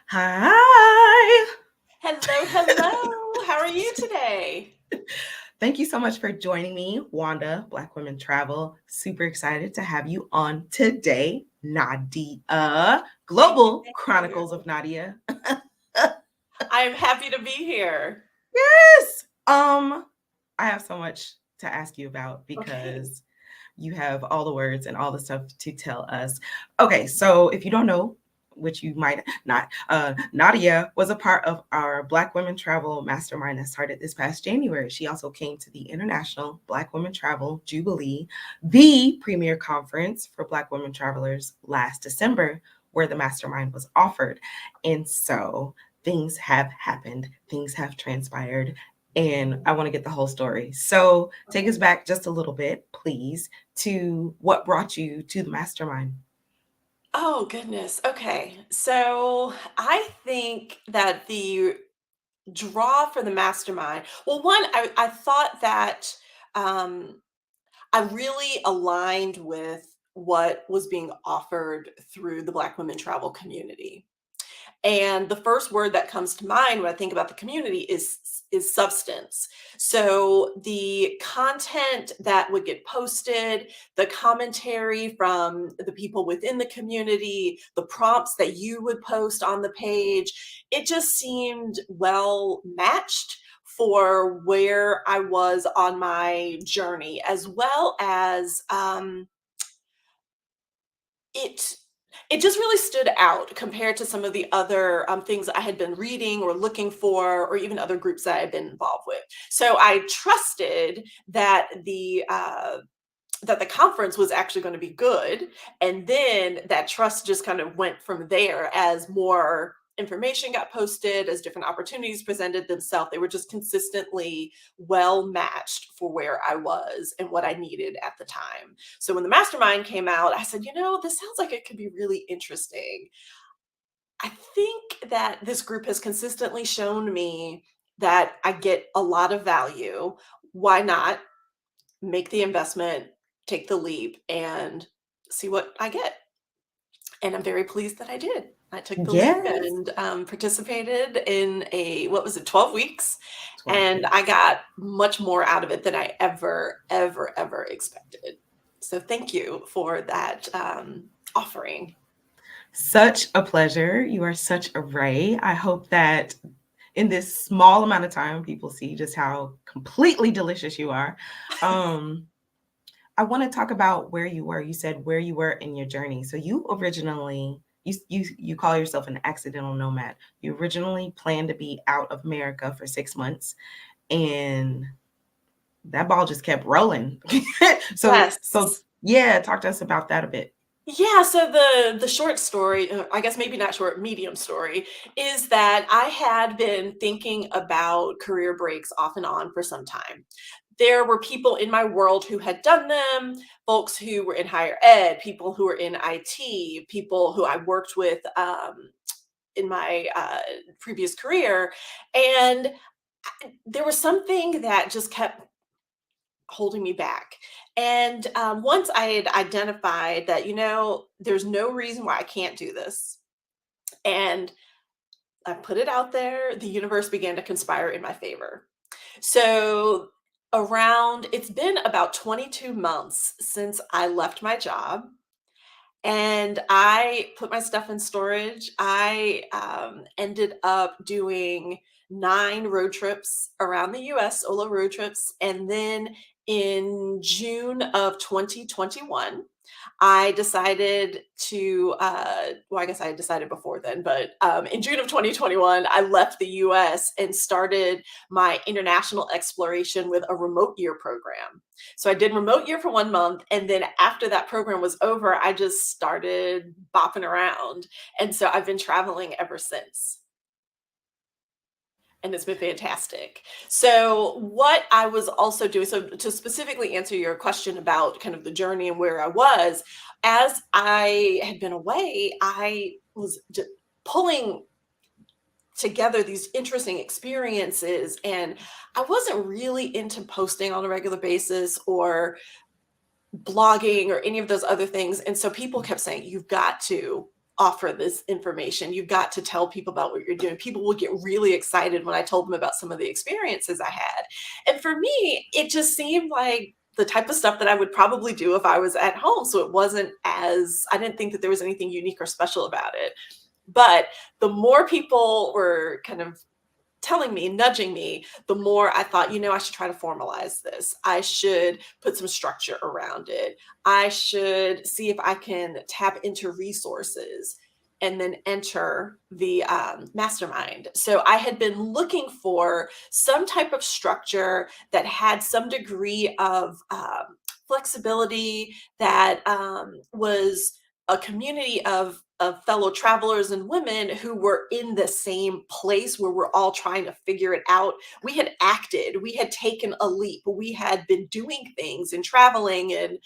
Hi. Hello, hello. How are you today? Thank you so much for joining me, Wanda, Black Women Travel. Super excited to have you on today, Nadia, Thank Global you. Chronicles of Nadia. I am happy to be here. Yes. I have so much to ask you about Okay. because you have all the words and all the stuff to tell us. Okay, so if you don't know, which you might not, Nadia was a part of our Black Women Travel Mastermind that started this past January. She also came to the International Black Women Travel Jubilee, the premier conference for Black women travelers last December, where the mastermind was offered. And so things have happened, things have transpired, and I want to get the whole story. So take us Okay. back just a little bit, please, to what brought you to the mastermind. Oh, goodness. Okay. So I think that the draw for the mastermind, well, one, I thought that um, I really aligned with what was being offered through the Black women travel community. And the first word that comes to mind when I think about the community is substance. So the content that would get posted, the commentary from the people within the community, the prompts that you would post on the page, it just seemed well matched for where I was on my journey, as well as it it just really stood out compared to some of the other things I had been reading or looking for, or even other groups that I had been involved with. So I trusted that the conference was actually going to be good, and then that trust just kind of went from there as more information got posted, as different opportunities presented themselves. They were just consistently well matched for where I was and what I needed at the time. So when the mastermind came out, I said, this sounds like it could be really interesting. I think that this group has consistently shown me that I get a lot of value. Why not make the investment, take the leap, and see what I get? And I'm very pleased that I did. I took the leap Yes. and participated in what was it, 12 weeks? 12 And I weeks. got much more out of it than I ever, ever, ever expected. So thank you for that offering. Such a pleasure. You are such a ray. I hope that in this small amount of time, people see just how completely delicious you are. Um, I want to talk about where you were. You said where you were in your journey. So you originally you call yourself an accidental nomad. You originally planned to be out of America for 6 months, and that ball just kept rolling. so Yes. yeah, talk to us about that a bit. Yeah, so the short story, I guess maybe not short, medium story, is that I had been thinking about career breaks off and on for some time. There were people in my world who had done them, folks who were in higher ed, people who were in IT, people who I worked with in my previous career, and there was something that just kept holding me back. And once I had identified that, there's no reason why I can't do this, and I put it out there, the universe began to conspire in my favor. So, it's been about 22 months since I left my job and I put my stuff in storage. I ended up doing 9 road trips around the US, solo road trips. And then in June of 2021, I decided well, I guess I had decided before then, but in June of 2021, I left the US and started my international exploration with a remote year program. So I did remote year for 1 month. And then after that program was over, I just started bopping around. And so I've been traveling ever since. And it's been fantastic. So, what I was also doing, so to specifically answer your question about kind of the journey and where I was, as I had been away, I was pulling together these interesting experiences. And I wasn't really into posting on a regular basis or blogging or any of those other things. And so people kept saying, you've got to. offer this information. You've got to tell people about what you're doing. People will get really excited when I told them about some of the experiences I had. And for me, it just seemed like the type of stuff that I would probably do if I was at home. So it wasn't as, I didn't think that there was anything unique or special about it. But the more people were kind of telling me, nudging me, the more I thought, I should try to formalize this. I should put some structure around it. I should see if I can tap into resources and then enter the mastermind. So I had been looking for some type of structure that had some degree of flexibility, that was a community of fellow travelers and women who were in the same place where we're all trying to figure it out. We had acted, we had taken a leap, we had been doing things and traveling and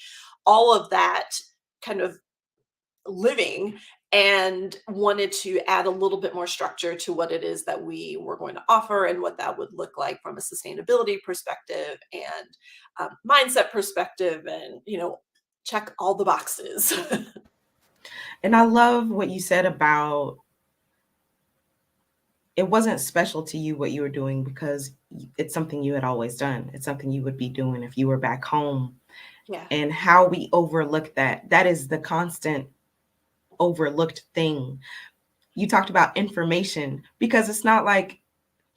all of that kind of living, and wanted to add a little bit more structure to what it is that we were going to offer and what that would look like from a sustainability perspective and mindset perspective, and check all the boxes. And I love what you said about it wasn't special to you what you were doing because it's something you had always done. It's something you would be doing if you were back home. Yeah. And how we overlook that. That is the constant overlooked thing. You talked about information because it's not like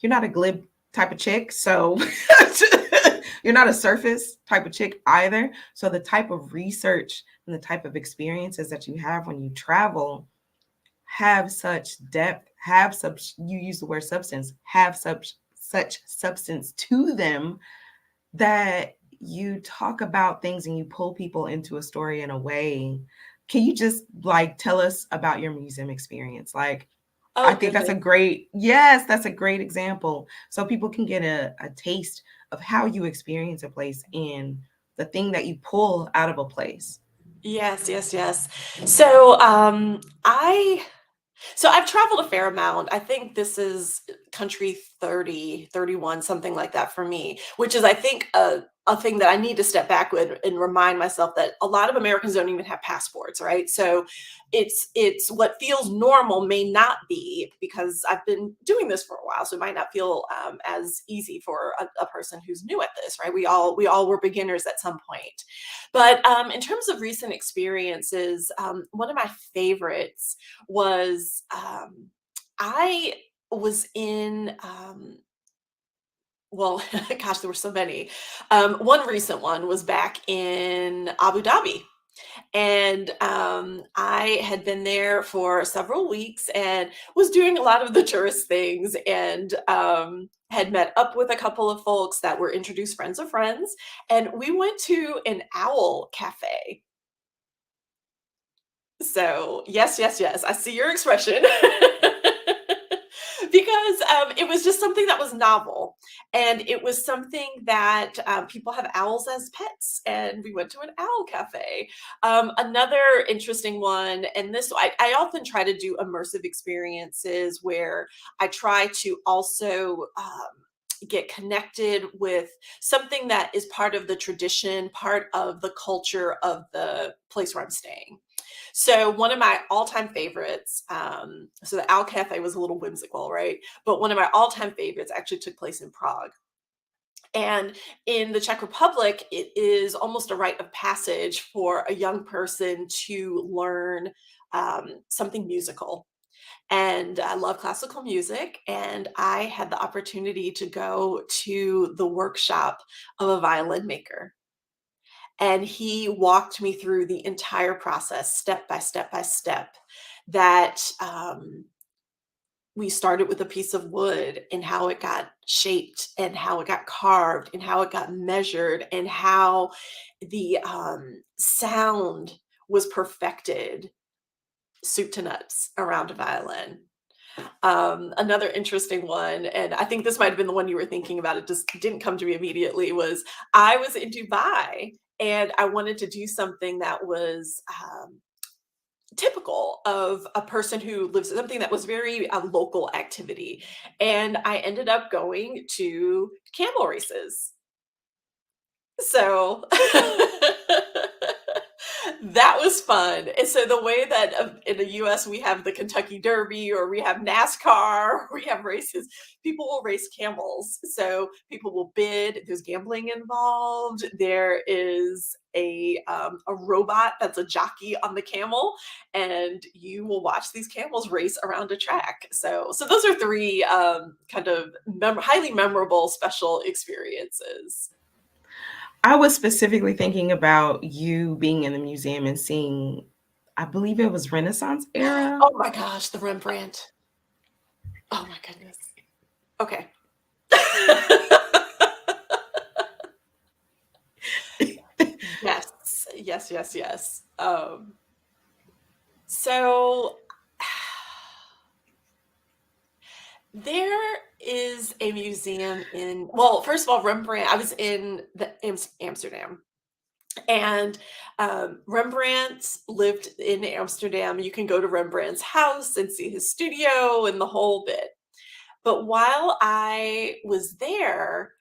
you're not a glib type of chick. So you're not a surface type of chick either. So the type of research and the type of experiences that you have when you travel have such depth, have such, you use the word substance, have such substance to them that you talk about things and you pull people into a story in a way. Can you just like tell us about your museum experience? Like, I Oh, think that's goodness. a great, yes, that's a great example. So people can get a taste of how you experience a place and the thing that you pull out of a place. Yes, yes, yes. So, I've traveled a fair amount. I think this is country 30, 31, something like that for me, which is, I think, a thing that I need to step back with and remind myself that a lot of Americans don't even have passports, right? So it's what feels normal may not be, because I've been doing this for a while, so it might not feel as easy for a person who's new at this, right? We all were beginners at some point. But in terms of recent experiences, one of my favorites was I was in well, gosh, there were so many. One recent one was back in Abu Dhabi. And I had been there for several weeks and was doing a lot of the tourist things, and had met up with a couple of folks that were introduced friends of friends. And we went to an owl cafe. So, yes, yes, yes, I see your expression. Because it was just something that was novel. And it was something that people have owls as pets. And we went to an owl cafe. Another interesting one, and this, I often try to do immersive experiences where I try to also get connected with something that is part of the tradition, part of the culture of the place where I'm staying. So one of my all-time favorites, so the Owl Cafe was a little whimsical, right? But one of my all-time favorites actually took place in Prague. And in the Czech Republic, it is almost a rite of passage for a young person to learn something musical. And I love classical music, and I had the opportunity to go to the workshop of a violin maker. And he walked me through the entire process, step by step by step, that we started with a piece of wood and how it got shaped and how it got carved and how it got measured and how the sound was perfected, soup to nuts, around a violin. Another interesting one, and I think this might have been the one you were thinking about, it just didn't come to me immediately, was I was in Dubai and I wanted to do something that was typical of a person who lives, something that was very a local activity. And I ended up going to camel races. So That was fun. And so the way that in the US we have the Kentucky Derby or we have NASCAR, or we have races, people will race camels. So people will bid. There's gambling involved. There is a robot that's a jockey on the camel, and you will watch these camels race around a track. So those are three kind of highly memorable special experiences. I was specifically thinking about you being in the museum and seeing, I believe it was Renaissance era. Oh my gosh, the Rembrandt. Oh my goodness. Okay. Yes. Yes, yes, yes. So there is a museum in, well, first of all, Rembrandt, I was in Amsterdam, and Rembrandt lived in Amsterdam. You can go to Rembrandt's house and see his studio and the whole bit. But while I was there,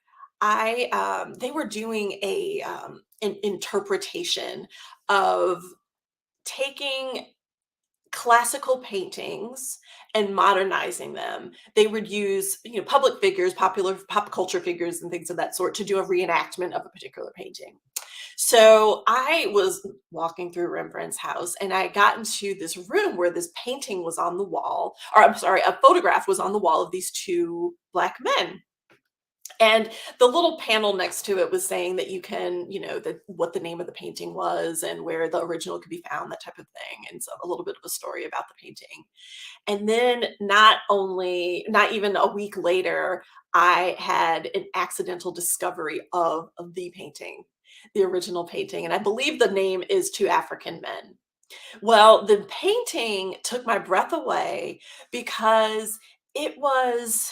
they were doing an interpretation of taking classical paintings and modernizing them. They would use, public figures, popular pop culture figures and things of that sort to do a reenactment of a particular painting. So I was walking through Rembrandt's house and I got into this room where this painting was on the wall, or I'm sorry, a photograph was on the wall of these two Black men. And the little panel next to it was saying that you can, what the name of the painting was and where the original could be found, that type of thing. And so a little bit of a story about the painting. And then not even a week later, I had an accidental discovery of the painting, the original painting. And I believe the name is Two African Men. Well, the painting took my breath away because it was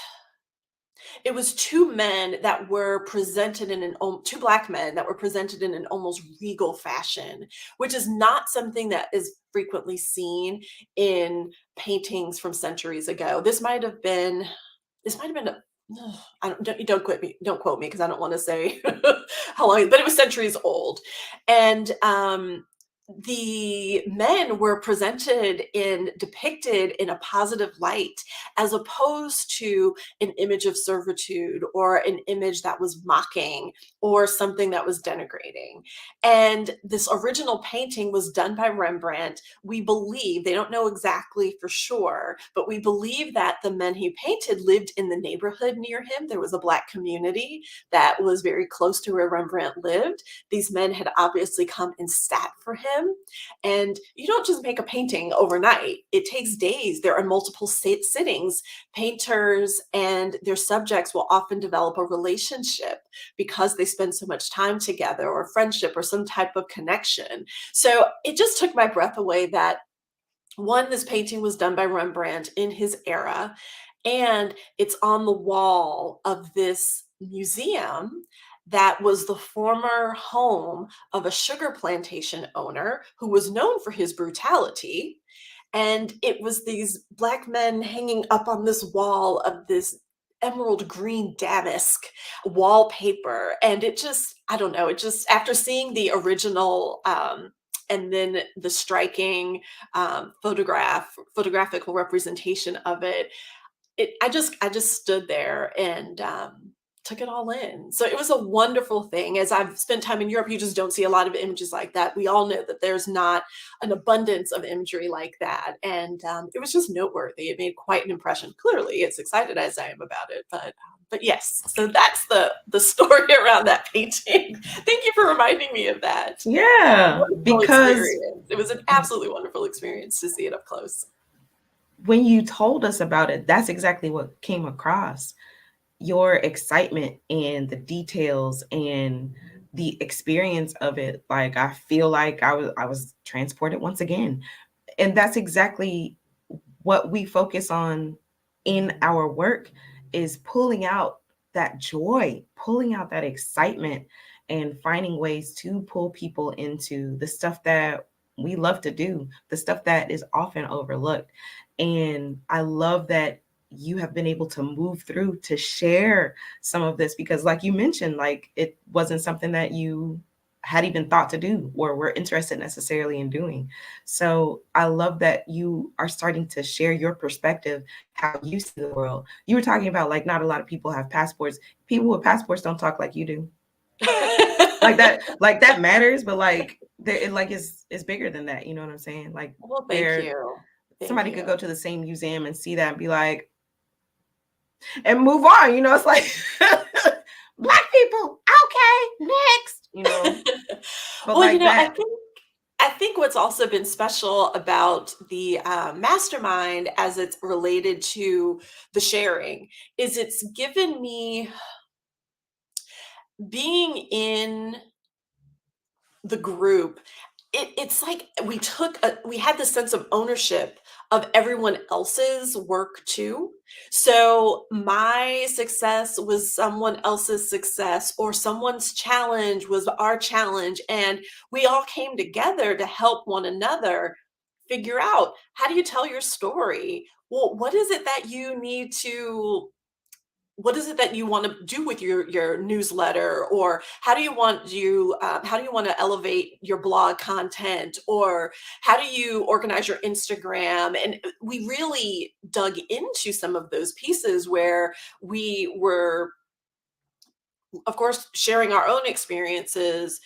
it was two men that were presented in two Black men that were presented in an almost regal fashion, which is not something that is frequently seen in paintings from centuries ago. This might have been a I don't quote me because I don't want to say how long, but it was centuries old. And the men were depicted in a positive light, as opposed to an image of servitude or an image that was mocking or something that was denigrating. And this original painting was done by Rembrandt. We believe, they don't know exactly for sure, but we believe that the men he painted lived in the neighborhood near him. There was a Black community that was very close to where Rembrandt lived. These men had obviously come and sat for him. And you don't just make a painting overnight. It takes days. There are multiple sittings. Painters and their subjects will often develop a relationship because they spend so much time together, or friendship, or some type of connection. So it just took my breath away that, one, this painting was done by Rembrandt in his era, and it's on the wall of this museum that was the former home of a sugar plantation owner who was known for his brutality. And it was these Black men hanging up on this wall of this emerald green damask wallpaper. And it just, I don't know, it just, after seeing the original, and then the striking photographical representation of it, I just stood there and took it all in. So it was a wonderful thing. As I've spent time in Europe, you just don't see a lot of images like that. We all know that there's not an abundance of imagery like that, and it was just noteworthy. It made quite an impression. Clearly, as excited as I am about it, but yes. So that's the story around that painting. Thank you for reminding me of that. Yeah, Wonderful because experience. It was an absolutely wonderful experience to see it up close. when you told us about it, that's exactly what came across. Your excitement and the details and the experience of it. Like, I feel like I was transported once again. And that's exactly what we focus on in our work, is pulling out that joy, pulling out that excitement, and finding ways to pull people into the stuff that we love to do, the stuff that is often overlooked. And I love that you have been able to move through to share some of this, because like you mentioned, like, it wasn't something that you had even thought to do or were interested necessarily in doing. So I love that you are starting to share your perspective, how you see the world. You were talking about like not a lot of people have passports. People with passports don't talk like you do. Like that matters, but like there it like is bigger than that. You know what I'm saying? Like Well, thank there you. Thank somebody could you. go to the same museum and see that and be like, and move on. You know, it's like Black people, okay, next. You know, but Well, like I that. think what's also been special about the mastermind as it's related to the sharing is it's given me being in the group. It's like we had this sense of ownership of everyone else's work too. So my success was someone else's success, or someone's challenge was our challenge, and we all came together to help one another figure out, how do you tell your story? Well, what is it that you want to do with your newsletter, or how do you want to elevate your blog content, or how do you organize your Instagram? And we really dug into some of those pieces where we were, of course, sharing our own experiences,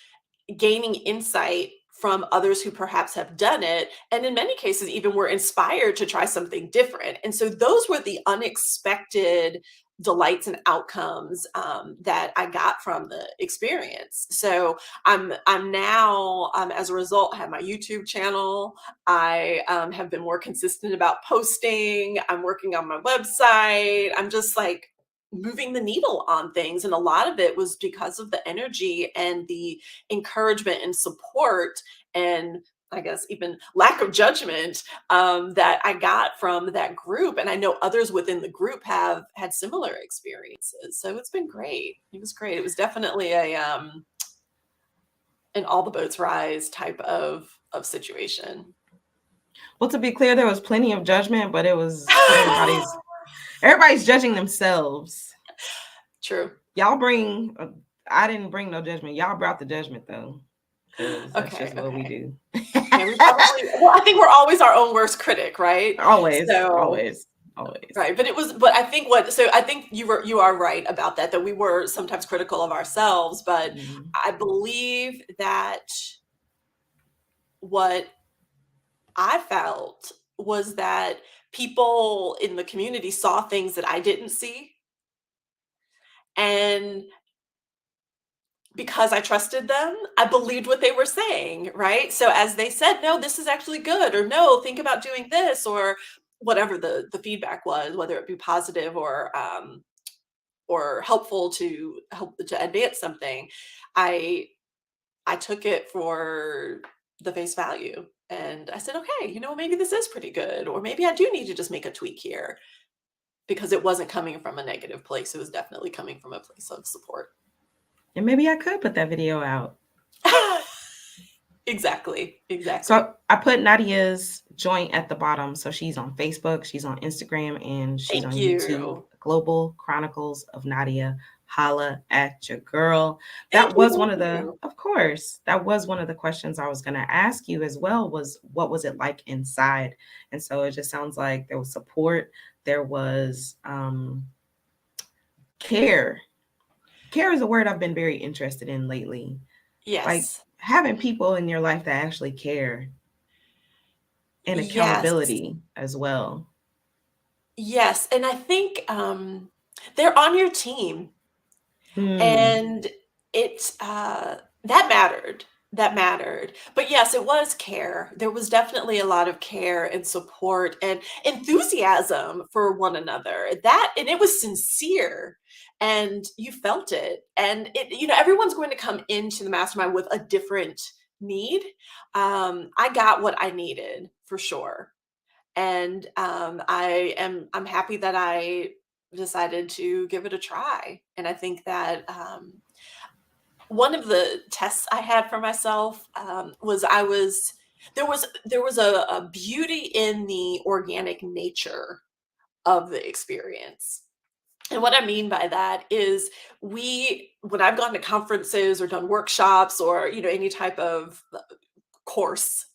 gaining insight from others who perhaps have done it, and in many cases even were inspired to try something different. And so those were the unexpected delights and outcomes that I got from the experience. So I'm now, as a result, have my YouTube channel. I have been more consistent about posting. I'm working on my website. I'm just like moving the needle on things, and a lot of it was because of the energy and the encouragement and support, and I guess even lack of judgment that I got from that group. And I know others within the group have had similar experiences. So it's been great. It was great. It was definitely an all the boats rise type of situation. Well, to be clear, there was plenty of judgment, but it was everybody's judging themselves. True. Y'all bring. I didn't bring no judgment. Y'all brought the judgment though, because that's Okay. just what we do. Yeah, well, I think we're always our own worst critic, right? Always, So, always, always. right. But I think you are right about that we were sometimes critical of ourselves, but Mm. I believe that what I felt was that people in the community saw things that I didn't see. And because I trusted them, I believed what they were saying, right? So as they said, no, this is actually good, or no, think about doing this, or whatever the feedback was, whether it be positive or helpful to help to advance something, I I took it for the face value. And I said, okay, maybe this is pretty good, or maybe I do need to just make a tweak here, because it wasn't coming from a negative place. It was definitely coming from a place of support. And maybe I could put that video out. Exactly. So I put Nadia's joint at the bottom. So she's on Facebook, she's on Instagram, and she's Thank on YouTube. you. Global Chronicles of Nadia. Holla at your girl. Thank That you. was one Thank of the, you. of course, that was one of the questions I was going to ask you as well, was what was it like inside? And so it just sounds like there was support, there was care. Care is a word I've been very interested in lately. Like Yes. having people in your life that actually care, and Yes. accountability as well. Yes. And I think they're on your team. Hmm. And it that mattered. That mattered. But yes, it was care. There was definitely a lot of care and support and enthusiasm for one another. And it was sincere, and you felt it. And everyone's going to come into the mastermind with a different need. I got what I needed for sure. And I'm happy that I decided to give it a try. And I think that one of the tests I had for myself was there was a beauty in the organic nature of the experience. And what I mean by that is when I've gone to conferences or done workshops or, any type of course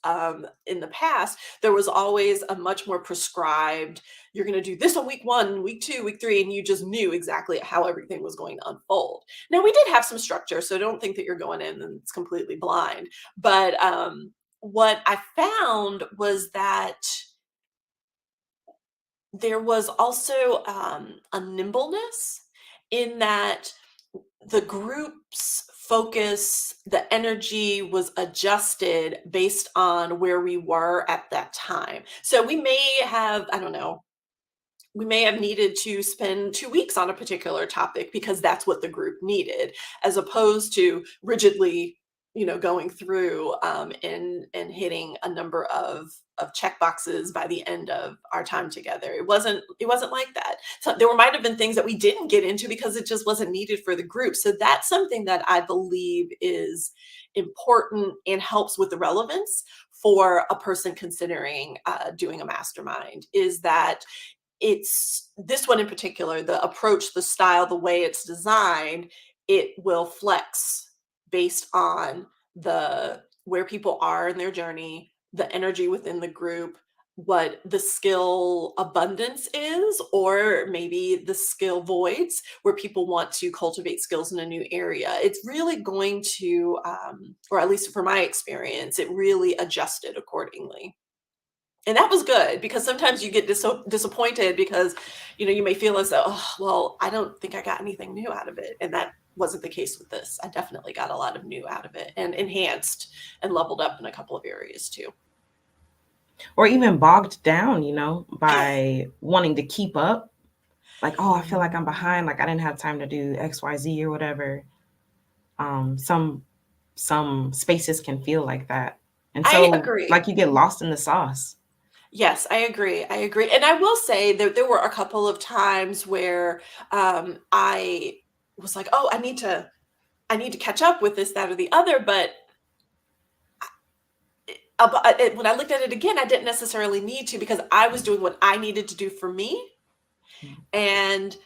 in the past, there was always a much more prescribed, you're going to do this on week 1, week 2, week 3, and you just knew exactly how everything was going to unfold. Now, we did have some structure, so don't think that you're going in and it's completely blind. But what I found was that there was also a nimbleness in that the group's focus, the energy was adjusted based on where we were at that time. So we may have, I don't know, we may have needed to spend 2 weeks on a particular topic because that's what the group needed, as opposed to rigidly, going through and hitting a number of check boxes by the end of our time together. It wasn't like that. So there might have been things that we didn't get into because it just wasn't needed for the group. So that's something that I believe is important and helps with the relevance for a person considering doing a mastermind, is that it's this one in particular, the approach, the style, the way it's designed, it will flex based on the where people are in their journey, the energy within the group, what the skill abundance is, or maybe the skill voids where people want to cultivate skills in a new area. It's really going to, or at least for my experience, it really adjusted accordingly. And that was good because sometimes you get disappointed because, you may feel as though, "Oh, well, I don't think I got anything new out of it." And that wasn't the case with this. I definitely got a lot of new out of it and enhanced and leveled up in a couple of areas too. Or even bogged down, by wanting to keep up. Like, oh, I feel like I'm behind. Like I didn't have time to do XYZ or whatever. Some spaces can feel like that. And I so agree. like you get lost in the sauce. Yes, I agree. I agree. And I will say there were a couple of times where I was like, "Oh, I need to catch up with this, that, or the other." But when I looked at it again, I didn't necessarily need to because I was doing what I needed to do for me, and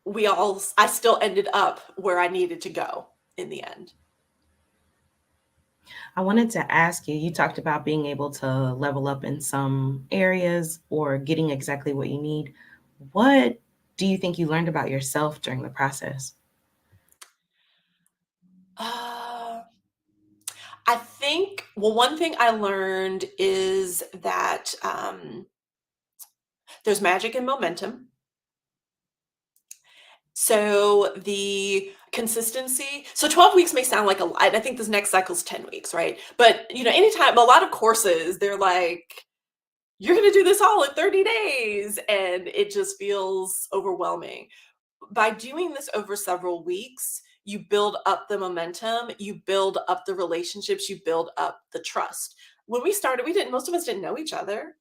I still ended up where I needed to go in the end. I wanted to ask you, you talked about being able to level up in some areas or getting exactly what you need. What do you think you learned about yourself during the process? Uh, I think, well, one thing I learned is that there's magic in momentum. So the consistency, so 12 weeks may sound like a lot. I think this next cycle's 10 weeks, right? But anytime, a lot of courses, they're like, you're going to do this all in 30 days. And it just feels overwhelming. By doing this over several weeks, you build up the momentum, you build up the relationships, you build up the trust. When we started, most of us didn't know each other.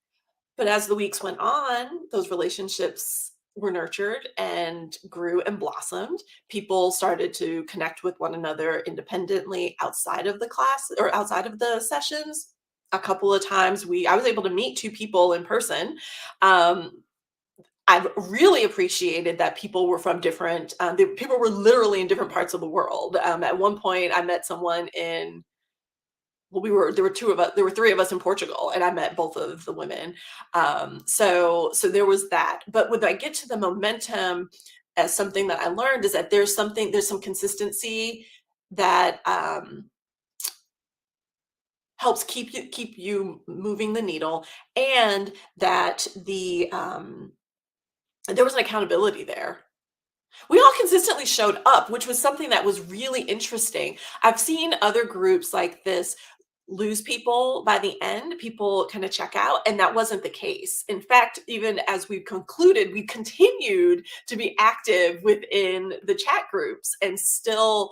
But as the weeks went on, those relationships were nurtured and grew and blossomed. People started to connect with one another independently outside of the class or outside of the sessions. A couple of times I was able to meet 2 people in person. Um, I really appreciated that people were from different, people were literally in different parts of the world. At one point, I met someone in well, there were 2 of us, there were 3 of us in Portugal, and I met both of the women. So there was that. But when I get to the momentum, as something that I learned is that there's some consistency that helps keep you moving the needle, and that there was an accountability there. We all consistently showed up, which was something that was really interesting. I've seen other groups like this lose people by the end, people kind of check out, and that wasn't the case. In fact, even as we concluded, we continued to be active within the chat groups and still,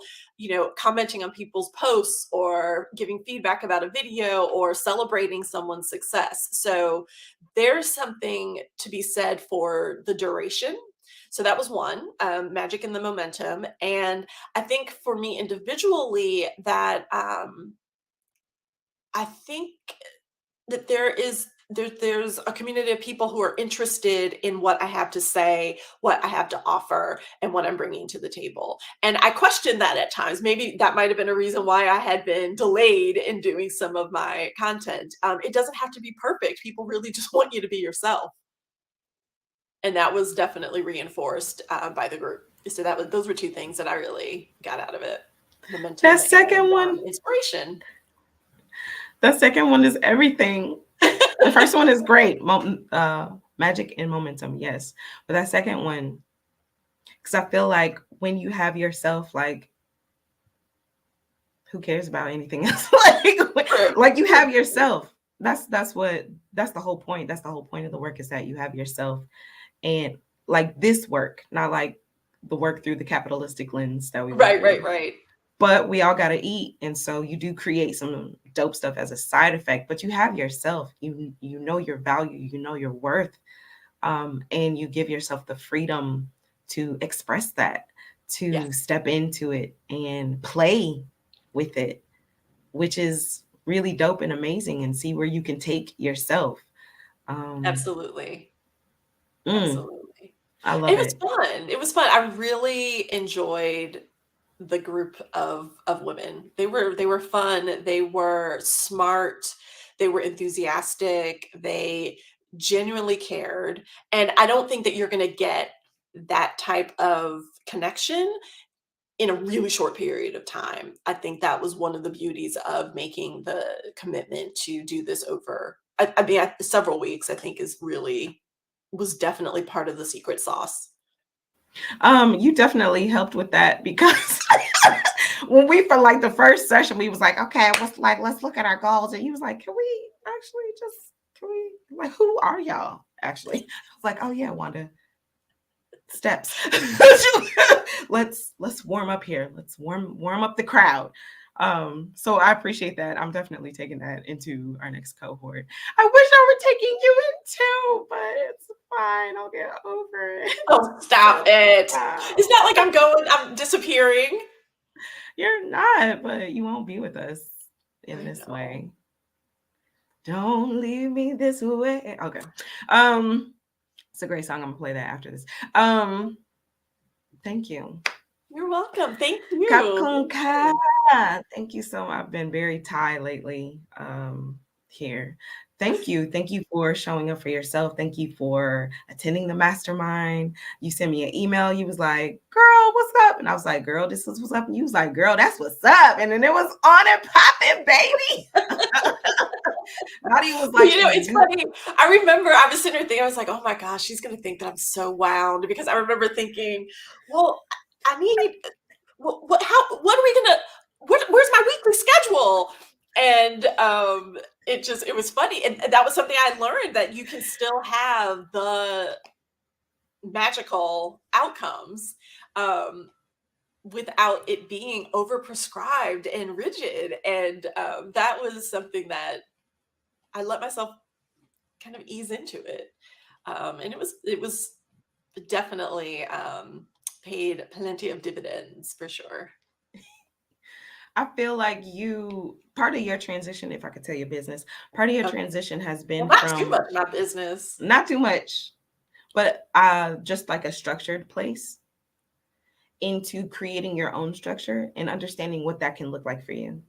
commenting on people's posts or giving feedback about a video or celebrating someone's success. So there's something to be said for the duration. So that was one, magic in the momentum. And I think for me individually, that I think that there is there's a community of people who are interested in what I have to say, what I have to offer, and what I'm bringing to the table. And I question that at times. Maybe that might have been a reason why I had been delayed in doing some of my content. It doesn't have to be perfect. People really just want you to be yourself. And that was definitely reinforced by the group. So those were two things that I really got out of it: momentum That second and one, inspiration. that second one is everything. The first one is great. Magic and momentum, yes. But that second one, because I feel like when you have yourself, like, who cares about anything else? like you have yourself. That's the whole point. That's the whole point of the work, is that you have yourself. And like this work, not like the work through the capitalistic lens that we work Right, through. right. But we all got to eat, and so you do create some dope stuff as a side effect, but you have yourself. You know your value, you know your worth, and you give yourself the freedom to express that, to Yes. step into it and play with it, which is really dope and amazing, and see where you can take yourself. Absolutely. Mm, Absolutely. I It love was it. fun. It was fun. I really enjoyed the group of women. They were fun. They were smart. They were enthusiastic. They genuinely cared. And I don't think that you're going to get that type of connection in a really short period of time. I think that was one of the beauties of making the commitment to do this over, I mean, several weeks, I think was definitely part of the secret sauce. You definitely helped with that, because when we, for like the first session, we was like, okay, let's look at our goals, and he was like, can we actually just, can we, like, who are y'all actually? I was like, oh yeah, Wanda, steps. let's warm up here. Let's warm up the crowd. So I appreciate that. I'm definitely taking that into our next cohort. I wish I were taking you in too, but it's fine. I'll get over it. Oh, stop it. Wow. It's not like I'm disappearing. You're not, but you won't be with us in I this know. way. Don't leave me this way. Okay. It's a great song. I'm gonna play that after this. Thank you. You're welcome. Thank you. Kapkun Thank Ka. you. Thank you so much. I've been very Thai lately here. Thank you. Thank you for showing up for yourself. Thank you for attending the mastermind. You sent me an email. You was like, girl, what's up? And I was like, girl, this is what's up. And you was like, girl, that's what's up. And then it was on and popping, baby. Nadia was Well, like, it's funny. I remember I was sitting there thinking, I was like, oh my gosh, she's going to think that I'm so wound, because I remember thinking, well, I need, what are we going to, where's my weekly schedule? And it was funny. And that was something I learned, that you can still have the magical outcomes without it being overprescribed and rigid. And that was something that I let myself kind of ease into it. And it was definitely paid plenty of dividends for sure. I feel like part of your transition, if I could tell your business, part of your Okay. transition has Well, been not too much from, of my business. not too much, but just like a structured place, into creating your own structure and understanding what that can look like for you.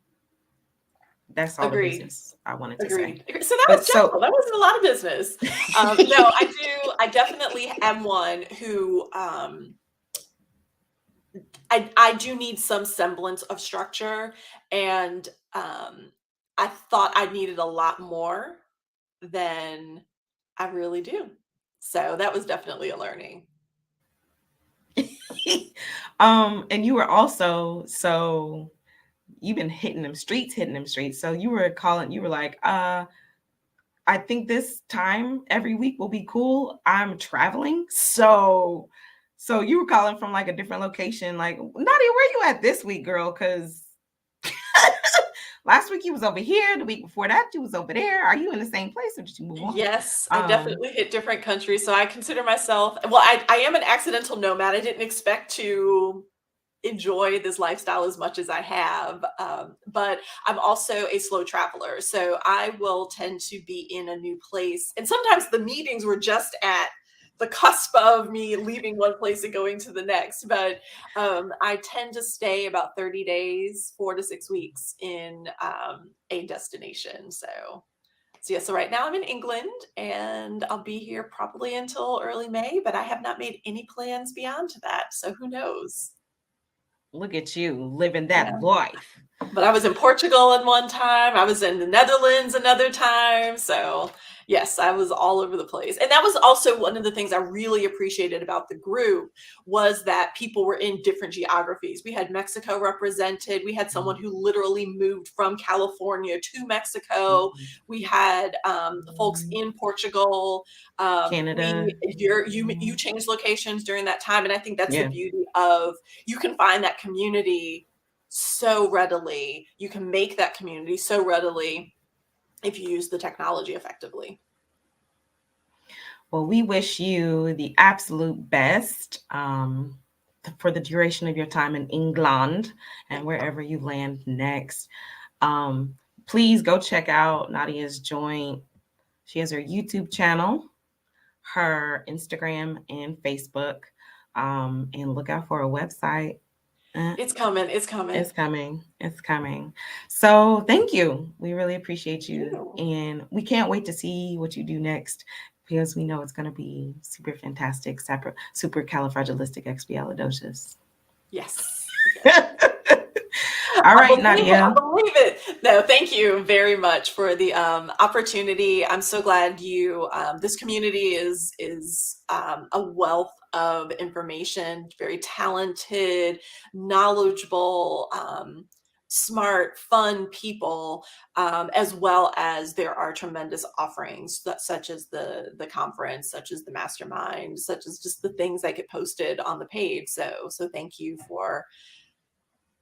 That's all the Agreed. business I wanted to say. Agreed. So that But was so general. That wasn't a lot of business. No, I do. I definitely am one who I do need some semblance of structure, and I thought I needed a lot more than I really do. So that was definitely a learning. and you were also, so you've been hitting them streets. So you were like, I think this time every week will be cool. I'm traveling. So you were calling from like a different location, like, Nadia, where you at this week, girl? Because last week you was over here, the week before that you was over there. Are you in the same place, or did you move on? Yes, I definitely hit different countries. So I consider myself, well, I am an accidental nomad. I didn't expect to enjoy this lifestyle as much as I have. But I'm also a slow traveler. So I will tend to be in a new place. And sometimes the meetings were just at the cusp of me leaving one place and going to the next. But I tend to stay about 30 days, 4 to 6 weeks in a destination. So yeah, so right now I'm in England and I'll be here probably until early May, but I have not made any plans beyond that. So who knows? Look at you living Yeah. that life. But I was in Portugal at one time. I was in the Netherlands another time. So yes, I was all over the place. And that was also one of the things I really appreciated about the group was that people were in different geographies. We had Mexico represented. We had someone who literally moved from California to Mexico. We had folks in Portugal. Canada. You changed locations during that time. And I think that's the beauty of, you can find that community so readily. You can make that community so readily if you use the technology effectively. Well, we wish you the absolute best for the duration of your time in England and wherever you land next. Please go check out Nadia's joint. She has her YouTube channel, her Instagram and Facebook, and look out for a website. It's coming. It's coming. It's coming. It's coming. So thank you. We really appreciate you. And we can't wait to see what you do next because we know it's going to be super fantastic, super califragilisticexpialidocious. Yes. All right, Nadia. I believe it. No, thank you very much for the opportunity. I'm so glad you, this community is a wealth of information, very talented, knowledgeable, smart, fun people, as well as there are tremendous offerings such as the conference, such as the mastermind, such as just the things that get posted on the page. So thank you for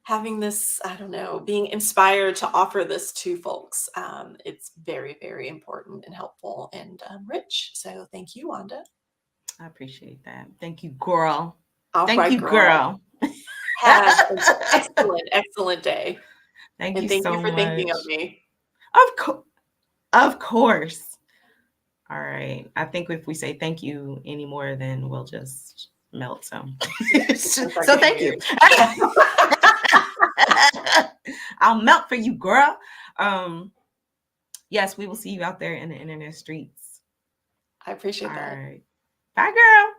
having this, I don't know, being inspired to offer this to folks. It's very, very important and helpful and rich. So thank you, Wanda. I appreciate that. Thank you, girl. Thank you, girl. Have an excellent, excellent day. Thank you so much. Thank you for thinking of me. Of course. All right. I think if we say thank you anymore, then we'll just melt. So thank you. I'll melt for you, girl. Yes, we will see you out there in the internet streets. I appreciate that. All right. Bye, girl.